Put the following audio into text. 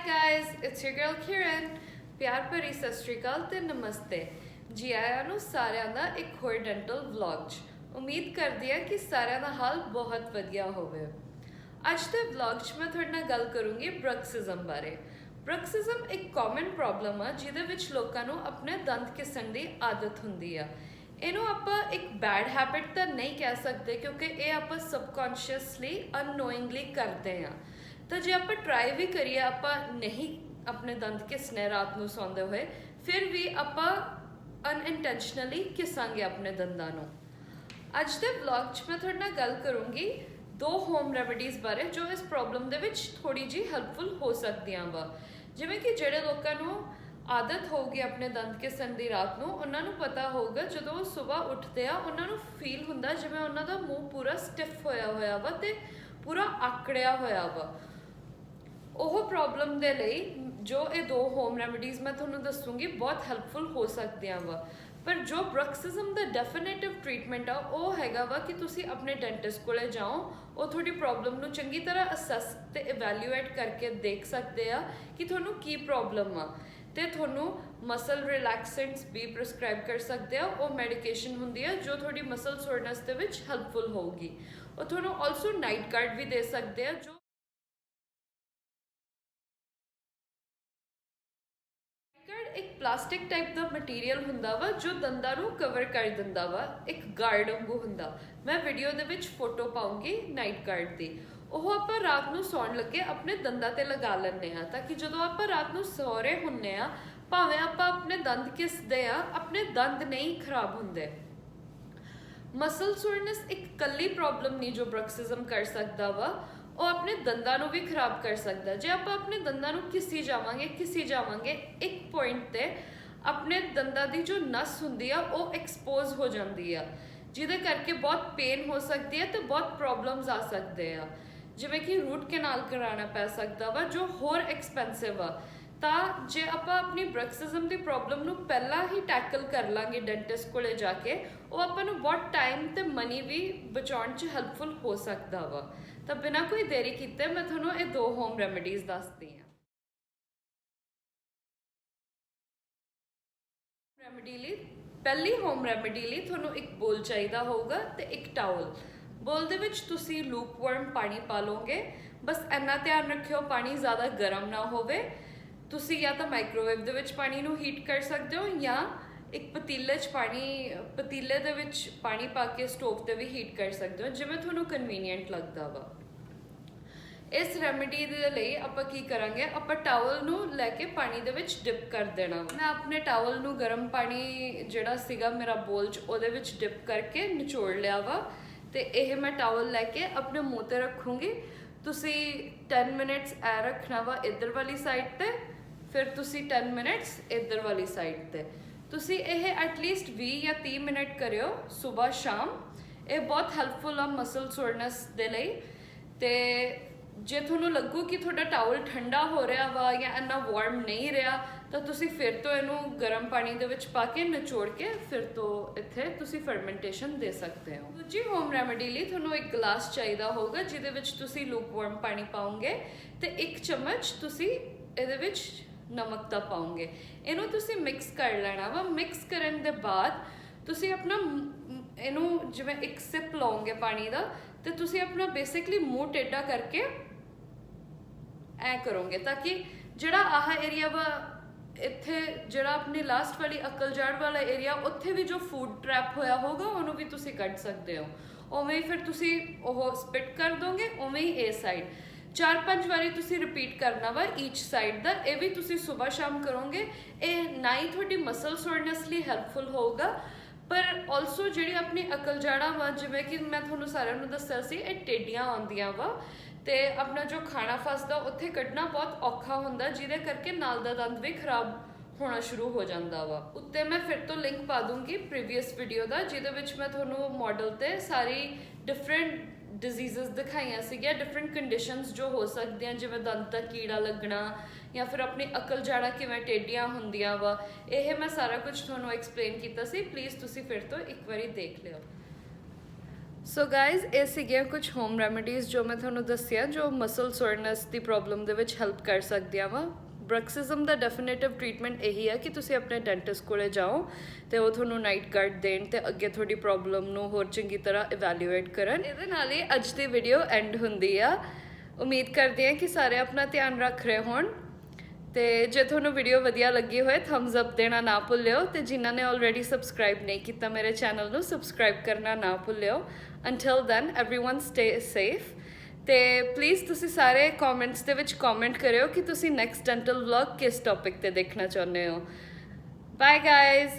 guys, it's your girl Kiran. ਪਿਆਰ ਭਰੀ ਸਤਿ ਸ਼੍ਰੀ ਅਕਾਲ ਤੇ ਨਮਸਤੇ। ਜੀ ਆਇਆਂ ਨੂੰ ਸਾਰਿਆਂ ਦਾ ਇੱਕ ਹੋਰ ਡੈਂਟਲ ਵਲੌਗ 'ਚ। ਉਮੀਦ ਕਰਦੀ ਹਾਂ ਕਿ ਸਾਰਿਆਂ ਦਾ ਹਾਲ ਬਹੁਤ ਵਧੀਆ ਹੋਵੇ। ਅੱਜ ਦੇ ਵਲੌਗ 'ਚ ਮੈਂ ਤੁਹਾਡੇ ਨਾਲ ਗੱਲ ਕਰੂੰਗੀ ਬ੍ਰਕਸਿਜ਼ਮ ਬਾਰੇ। ਬ੍ਰਕਸਿਜ਼ਮ ਇੱਕ ਕਾਮਨ ਪ੍ਰੋਬਲਮ ਆ ਜਿਹਦੇ ਵਿੱਚ ਲੋਕਾਂ ਨੂੰ ਆਪਣੇ ਦੰਦ ਘਿਸਣ ਦੀ ਆਦਤ ਹੁੰਦੀ ਆ। ਇਹਨੂੰ ਆਪਾਂ ਇੱਕ ਬੈਡ ਹੈਬਿਟ ਤਾਂ ਨਹੀਂ ਕਹਿ ਸਕਦੇ ਕਿਉਂਕਿ ਇਹ ਆਪਾਂ ਸਬਕੌਂਸ਼ੀਅਸਲੀ ਅਨਨੋਇੰਗਲੀ ਕਰਦੇ ਹਾਂ। ਤਾਂ ਜੇ ਆਪਾਂ ਟਰਾਈ ਵੀ ਕਰੀਏ ਆਪਾਂ ਨਹੀਂ ਆਪਣੇ ਦੰਦ ਘਿਸਣੇ ਰਾਤ ਨੂੰ ਸੌਂਦੇ ਹੋਏ, ਫਿਰ ਵੀ ਆਪਾਂ ਅਨਇੰਟੈਂਸ਼ਨਲੀ ਘਿਸਾਂਗੇ ਆਪਣੇ ਦੰਦਾਂ ਨੂੰ। ਅੱਜ ਦੇ ਵਲੌਗ 'ਚ ਮੈਂ ਤੁਹਾਡੇ ਨਾਲ ਗੱਲ ਕਰੂੰਗੀ 2 ਹੋਮ ਰੈਮੀਡੀਜ਼ ਬਾਰੇ ਜੋ ਇਸ ਪ੍ਰੋਬਲਮ ਦੇ ਵਿੱਚ ਥੋੜੀ ਜਿਹੀ ਹੈਲਪਫੁਲ ਹੋ ਸਕਦੀਆਂ ਵਾ। ਜਿਵੇਂ ਕਿ ਜਿਹੜੇ ਲੋਕਾਂ ਨੂੰ ਆਦਤ ਹੋਊਗੀ ਆਪਣੇ ਦੰਦ ਘਿਸਣ ਦੀ ਰਾਤ ਨੂੰ, ਉਹਨਾਂ ਨੂੰ ਪਤਾ ਹੋਊਗਾ ਜਦੋਂ ਉਹ ਸਵੇਰ ਉੱਠਦੇ ਆ ਉਹਨਾਂ ਨੂੰ ਫੀਲ ਹੁੰਦਾ ਜਿਵੇਂ ਉਹਨਾਂ ਦਾ ਮੂੰਹ ਪੂਰਾ ਸਟਿਫ ਹੋਇਆ ਵਾ ਤੇ ਪੂਰਾ ਆਕੜਿਆ ਹੋਇਆ ਵਾ। ਉਹ ਪ੍ਰੋਬਲਮ ਦੇ ਲਈ ਜੋ ਇਹ 2 ਹੋਮ ਰੈਮੀਡੀਜ਼ ਮੈਂ ਤੁਹਾਨੂੰ ਦੱਸੂਗੀ ਬਹੁਤ ਹੈਲਪਫੁਲ ਹੋ ਸਕਦੀਆਂ ਵਾ। ਪਰ ਜੋ ਬ੍ਰਕਸਿਜ਼ਮ ਦਾ ਡੈਫੀਨੇਟਿਵ ਟ੍ਰੀਟਮੈਂਟ ਆ ਉਹ ਹੈਗਾ ਵਾ ਕਿ ਤੁਸੀਂ ਆਪਣੇ ਡੈਂਟਿਸਟ ਕੋਲੇ ਜਾਓ। ਉਹ ਤੁਹਾਡੀ ਪ੍ਰੋਬਲਮ ਨੂੰ ਚੰਗੀ ਤਰ੍ਹਾਂ ਅਸੈਸ ਤੇ ਇਵੈਲੂਏਟ ਕਰਕੇ ਦੇਖ ਸਕਦੇ ਆ ਕਿ ਤੁਹਾਨੂੰ ਕੀ ਪ੍ਰੋਬਲਮ ਆ ਤੇ ਤੁਹਾਨੂੰ ਮਸਲ ਰਿਲੈਕਸੈਂਟਸ ਵੀ ਪ੍ਰਿਸਕ੍ਰਾਈਬ ਕਰ ਸਕਦੇ ਆ। ਉਹ ਮੈਡੀਕੇਸ਼ਨ ਹੁੰਦੀ ਆ ਜੋ ਤੁਹਾਡੀ ਮਸਲ ਸੋਰਨੈਸ ਦੇ ਵਿੱਚ ਹੈਲਪਫੁਲ ਹੋਊਗੀ। ਉਹ ਤੁਹਾਨੂੰ ਆਲਸੋ ਨਾਈਟ ਗਾਰਡ ਵੀ ਦੇ ਸਕਦੇ ਆ ਜੋ ਇੱਕ ਪਲਾਸਟਿਕ ਟਾਈਪ ਦਾ ਮਟੀਰੀਅਲ ਹੁੰਦਾ ਵਾ ਜੋ ਦੰਦਾਂ ਨੂੰ ਕਵਰ ਕਰ ਦਿੰਦਾ ਵਾ, ਇੱਕ ਗਾਰਡ ਵਾਂਗੂ ਹੁੰਦਾ। ਮੈਂ ਵੀਡੀਓ ਦੇ ਵਿੱਚ ਫੋਟੋ ਪਾਉਂਗੀ ਨਾਈਟ ਗਾਰਡ ਦੀ। ਉਹ ਆਪਾਂ ਰਾਤ ਨੂੰ ਸੌਣ ਲੱਗੇ ਆਪਣੇ ਦੰਦਾਂ ਤੇ ਲਗਾ ਲੈਂਦੇ ਆ ਤਾਂ ਕਿ ਜਦੋਂ ਆਪਾਂ ਰਾਤ ਨੂੰ ਸੌ ਰਹੇ ਹੁੰਨੇ ਆ, ਭਾਵੇਂ ਆਪਾਂ ਆਪਣੇ ਦੰਦ ਘਿਸਦੇ ਆ, ਆਪਣੇ ਦੰਦ ਨਹੀਂ ਖਰਾਬ ਹੁੰਦੇ। ਮਸਲ ਸੋਰਨੈਸ ਇੱਕ ਕੱਲੀ ਪ੍ਰੋਬਲਮ ਨਹੀਂ ਜੋ ਬ੍ਰਕਸਿਜ਼ਮ ਕਰ ਸਕਦਾ ਵਾ, ਉਹ ਆਪਣੇ ਦੰਦਾਂ ਨੂੰ ਵੀ ਖਰਾਬ ਕਰ ਸਕਦਾ। ਜੇ ਆਪਾਂ ਆਪਣੇ ਦੰਦਾਂ ਨੂੰ ਘਿਸੀ ਜਾਵਾਂਗੇ ਇੱਕ ਪੁਆਇੰਟ ਤੇ ਆਪਣੇ ਦੰਦਾਂ ਦੀ ਜੋ ਨਸ ਹੁੰਦੀ ਆ ਉਹ ਐਕਸਪੋਜ਼ ਹੋ ਜਾਂਦੀ ਆ, ਜਿਹਦੇ ਕਰਕੇ ਬਹੁਤ ਪੇਨ ਹੋ ਸਕਦੀ ਹੈ ਤੇ ਬਹੁਤ ਪ੍ਰੋਬਲਮਸ ਆ ਸਕਦੇ ਆ, ਜਿਵੇਂ ਕਿ ਰੂਟ ਕੈਨਾਲ ਕਰਾਉਣਾ ਪੈ ਸਕਦਾ ਵਾ ਜੋ ਹੋਰ ਐਕਸਪੈਂਸਿਵ ਆ। ਤਾਂ ਜੇ ਆਪਾਂ ਆਪਣੀ ਬ੍ਰਕਸਿਜ਼ਮ ਦੀ ਪ੍ਰੋਬਲਮ ਨੂੰ ਪਹਿਲਾਂ ਹੀ ਟੈਕਲ ਕਰ ਲਾਂਗੇ ਡੈਂਟਿਸਟ ਕੋਲੇ ਜਾ ਕੇ, ਉਹ ਆਪਾਂ ਨੂੰ ਬਹੁਤ ਟਾਈਮ ਤੇ ਮਨੀ ਵੀ ਬਚਾਉਣ 'ਚ ਹੈਲਪਫੁਲ ਹੋ ਸਕਦਾ ਵਾ। ਤਾਂ ਬਿਨਾਂ ਕੋਈ ਦੇਰੀ ਕੀਤੇ ਮੈਂ ਤੁਹਾਨੂੰ ਇਹ 2 ਹੋਮ ਰੈਮੀਡੀਜ਼ ਦੱਸਦੀ ਹਾਂ। ਪਹਿਲੀ ਹੋਮ ਰੈਮੀਡੀ ਲਈ ਤੁਹਾਨੂੰ ਇੱਕ ਬੋਲ ਚਾਹੀਦਾ ਹੋਊਗਾ ਤੇ ਇੱਕ ਟਾਵਲ। ਬੋਲ ਦੇ ਵਿੱਚ ਤੁਸੀਂ ਲੂਪ ਵਾਰਮ ਪਾਣੀ ਪਾ ਲਓਗੇ। ਬਸ ਇੰਨਾ ਧਿਆਨ ਰੱਖਿਓ ਪਾਣੀ ਜ਼ਿਆਦਾ ਗਰਮ ਨਾ ਹੋਵੇ। ਤੁਸੀਂ ਜਾਂ ਤਾਂ ਮਾਈਕ੍ਰੋਵੇਵ ਦੇ ਵਿੱਚ ਪਾਣੀ ਨੂੰ ਹੀਟ ਕਰ ਸਕਦੇ ਹੋ ਜਾਂ ਇੱਕ ਪਤੀਲੇ ਦੇ ਵਿੱਚ ਪਾਣੀ ਪਾ ਕੇ ਸਟੋਵ ਤੇ ਵੀ ਹੀਟ ਕਰ ਸਕਦੇ ਹੋ, ਜਿਵੇਂ ਤੁਹਾਨੂੰ ਕਨਵੀਨੀਅੰਟ ਲੱਗਦਾ ਵਾ। ਇਸ ਰੈਮੀਡੀ ਦੇ ਲਈ ਆਪਾਂ ਕੀ ਕਰਾਂਗੇ, ਆਪਾਂ ਟਾਵਲ ਨੂੰ ਲੈ ਕੇ ਪਾਣੀ ਦੇ ਵਿੱਚ ਡਿਪ ਕਰ ਦੇਣਾ। ਮੈਂ ਆਪਣੇ ਟਾਵਲ ਨੂੰ ਗਰਮ ਪਾਣੀ ਜਿਹੜਾ ਸੀਗਾ ਮੇਰਾ ਬੋਲ 'ਚ ਉਹਦੇ ਵਿੱਚ ਡਿਪ ਕਰਕੇ ਨਿਚੋੜ ਲਿਆ ਵਾ ਤੇ ਇਹ ਮੈਂ ਟਾਵਲ ਲੈ ਕੇ ਆਪਣੇ ਮੂੰਹ ਤੇ ਰੱਖੂੰਗੀ। ਤੁਸੀਂ 10 ਮਿੰਟਸ ਐ ਰੱਖਣਾ ਵਾ ਇੱਧਰ ਵਾਲੀ ਸਾਈਡ ਤੇ, ਫਿਰ ਤੁਸੀਂ 10 ਮਿੰਟਸ ਇੱਧਰ ਵਾਲੀ ਸਾਈਡ ਤੇ। ਤੁਸੀਂ ਇਹ ਐਟਲੀਸਟ 20 ਜਾਂ 30 ਮਿੰਟ ਕਰਿਓ ਸਵੇਰ ਸ਼ਾਮ। ਇਹ ਬਹੁਤ ਹੈਲਪਫੁਲ ਆ ਮਸਲ ਸੋਰਨੈਸ ਦੇ ਲਈ। ਤੇ ਜੇ ਤੁਹਾਨੂੰ ਲੱਗੂ ਕਿ ਤੁਹਾਡਾ ਟਾਵਲ ਠੰਡਾ ਹੋ ਰਿਹਾ ਵਾ ਜਾਂ ਇੰਨਾ ਵਾਰਮ ਨਹੀਂ ਰਿਹਾ ਤਾਂ ਤੁਸੀਂ ਫਿਰ ਤੋਂ ਇਹਨੂੰ ਗਰਮ ਪਾਣੀ ਦੇ ਵਿੱਚ ਪਾ ਕੇ ਨਿਚੋੜ ਕੇ ਫਿਰ ਤੋਂ ਇੱਥੇ ਤੁਸੀਂ ਫਰਮੈਂਟੇਸ਼ਨ ਦੇ ਸਕਦੇ ਹੋ। ਦੂਜੀ ਹੋਮ ਰੈਮੀਡੀ ਲਈ ਤੁਹਾਨੂੰ ਇੱਕ ਗਲਾਸ ਚਾਹੀਦਾ ਹੋਊਗਾ ਜਿਹਦੇ ਵਿੱਚ ਤੁਸੀਂ ਲੂਪ ਵਾਰਮ ਪਾਣੀ ਪਾਓਗੇ ਤੇ 1 ਚਮਚ ਤੁਸੀਂ ਇਹਦੇ ਵਿੱਚ ਨਮਕ ਦਾ ਪਾਓਗੇ। ਇਹਨੂੰ ਤੁਸੀਂ ਮਿਕਸ ਕਰ ਲੈਣਾ ਵਾ। ਮਿਕਸ ਕਰਨ ਦੇ ਬਾਅਦ ਤੁਸੀਂ ਆਪਣਾ ਇਹਨੂੰ ਜਿਵੇਂ ਇੱਕ ਸਿਪ ਲਓਗੇ ਪਾਣੀ ਦਾ ਤੇ ਤੁਸੀਂ ਆਪਣਾ ਬੇਸਿਕਲੀ ਮੂੰਹ ਟੇਢਾ ਕਰਕੇ ਐ ਕਰੋਗੇ ਤਾਂ ਕਿ ਜਿਹੜਾ ਆਹ ਏਰੀਆ ਵਾ ਇੱਥੇ ਜਿਹੜਾ ਆਪਣੀ ਲਾਸਟ ਵਾਲੀ ਅਕਲ ਜੜ ਵਾਲਾ ਏਰੀਆ, ਉੱਥੇ ਵੀ ਜੋ ਫੂਡ ਟ੍ਰੈਪ ਹੋਇਆ ਹੋਊਗਾ ਉਹਨੂੰ ਵੀ ਤੁਸੀਂ ਕੱਢ ਸਕਦੇ ਹੋ। ਉਵੇਂ ਹੀ ਫਿਰ ਤੁਸੀਂ ਉਹ ਸਪਿਟ ਕਰ ਦੋਗੇ। ਉਵੇਂ ਹੀ ਇਹ ਸਾਈਡ 4-5 ਵਾਰੀ ਤੁਸੀਂ ਰਿਪੀਟ ਕਰਨਾ ਵਾ ਈਚ ਸਾਈਡ ਦਾ। ਇਹ ਵੀ ਤੁਸੀਂ ਸਵੇਰ ਸ਼ਾਮ ਕਰੋਗੇ। ਇਹ ਨਾ ਹੀ ਤੁਹਾਡੀ ਮਸਲ ਸੋਰਨੈਸ ਲਈ ਹੈਲਪਫੁਲ ਹੋਊਗਾ ਪਰ ਆਲਸੋ ਜਿਹੜੀ ਆਪਣੀ ਅਕਲ ਜੜਾਂ ਵਾ, ਜਿਵੇਂ ਕਿ ਮੈਂ ਤੁਹਾਨੂੰ ਸਾਰਿਆਂ ਨੂੰ ਦੱਸਿਆ ਸੀ, ਇਹ ਟੇਢੀਆਂ ਆਉਂਦੀਆਂ ਵਾ ਤੇ ਆਪਣਾ ਜੋ ਖਾਣਾ ਫਸਦਾ ਉੱਥੇ ਕੱਢਣਾ ਬਹੁਤ ਔਖਾ ਹੁੰਦਾ, ਜਿਹਦੇ ਕਰਕੇ ਨਾਲ ਦਾ ਦੰਦ ਵੀ ਖਰਾਬ ਹੋਣਾ ਸ਼ੁਰੂ ਹੋ ਜਾਂਦਾ ਵਾ। ਉੱਤੇ ਮੈਂ ਫਿਰ ਤੋਂ ਲਿੰਕ ਪਾ ਦੂੰਗੀ ਪ੍ਰੀਵੀਅਸ ਵੀਡੀਓ ਦਾ, ਜਿਹਦੇ ਵਿੱਚ ਮੈਂ ਤੁਹਾਨੂੰ ਮਾਡਲ ਤੇ ਸਾਰੀ ਡਿਫਰੈਂਟ ਡਿਜ਼ੀਜ਼ਸ ਦਿਖਾਈਆਂ ਸੀਗੀਆਂ, ਡਿਫਰੈਂਟ ਕੰਡੀਸ਼ਨਸ ਜੋ ਹੋ ਸਕਦੀਆਂ, ਜਿਵੇਂ ਦੰਦ ਦਾ ਕੀੜਾ ਲੱਗਣਾ ਜਾਂ ਫਿਰ ਆਪਣੀ ਅਕਲ ਜੜਾਂ ਕਿਵੇਂ ਟੇਢੀਆਂ ਹੁੰਦੀਆਂ ਵਾ। ਇਹ ਮੈਂ ਸਾਰਾ ਕੁਝ ਤੁਹਾਨੂੰ ਐਕਸਪਲੇਨ ਕੀਤਾ ਸੀ। ਪਲੀਜ਼ ਤੁਸੀਂ ਫਿਰ ਤੋਂ ਇੱਕ ਵਾਰੀ ਦੇਖ ਲਿਓ। ਸੋ ਗਾਇਜ਼ ਇਹ ਸੀਗੀਆਂ ਕੁਝ ਹੋਮ ਰੈਮੇਡੀਜ਼ ਜੋ ਮੈਂ ਤੁਹਾਨੂੰ ਦੱਸਿਆ ਜੋ ਮਸਲ ਸੋਰਨੈਸ ਦੀ ਪ੍ਰੋਬਲਮ ਦੇ ਵਿੱਚ ਹੈਲਪ ਕਰ ਸਕਦੀਆਂ ਵਾ। ਬ੍ਰੈਕਸਿਜ਼ਮ ਦਾ ਡੈਫੀਨੇਟਿਵ ਟ੍ਰੀਟਮੈਂਟ ਇਹੀ ਹੈ ਕਿ ਤੁਸੀਂ ਆਪਣੇ ਡੈਂਟਿਸਟ ਕੋਲੇ ਜਾਓ ਤੇ ਉਹ ਤੁਹਾਨੂੰ ਨਾਈਟ ਗਾਰਡ ਦੇਣ ਤੇ ਅੱਗੇ ਤੁਹਾਡੀ ਪ੍ਰੋਬਲਮ ਨੂੰ ਹੋਰ ਚੰਗੀ ਤਰ੍ਹਾਂ ਇਵੈਲੂਏਟ ਕਰਨ। ਇਹਦੇ ਨਾਲ ਹੀ ਅੱਜ ਦੀ ਵੀਡੀਓ ਐਂਡ ਹੁੰਦੀ ਆ। ਉਮੀਦ ਕਰਦੀ ਹਾਂ ਕਿ ਸਾਰੇ ਆਪਣਾ ਧਿਆਨ ਰੱਖ ਰਹੇ ਹੋਣ ਤੇ ਜੇ ਤੁਹਾਨੂੰ ਵੀਡੀਓ ਵਧੀਆ ਲੱਗੀ ਹੋਏ ਥੰਬਸ ਅਪ ਦੇਣਾ ਨਾ ਭੁੱਲਿਓ ਤੇ ਜਿਨ੍ਹਾਂ ਨੇ ਆਲਰੇਡੀ ਸਬਸਕ੍ਰਾਈਬ ਨਹੀਂ ਕੀਤਾ ਮੇਰੇ ਚੈਨਲ ਨੂੰ ਸਬਸਕ੍ਰਾਈਬ ਕਰਨਾ ਨਾ ਭੁੱਲਿਓ। Until then everyone stay safe ਤੇ ਪਲੀਜ਼ ਤੁਸੀਂ ਸਾਰੇ ਕਮੈਂਟਸ ਦੇ ਵਿੱਚ ਕਮੈਂਟ ਕਰਿਓ ਕਿ ਤੁਸੀਂ ਨੈਕਸਟ ਡੈਂਟਲ ਵਲੌਗ ਕਿਸ ਟੌਪਿਕ ਤੇ ਦੇਖਣਾ ਚਾਹੁੰਦੇ ਹੋ। Bye guys.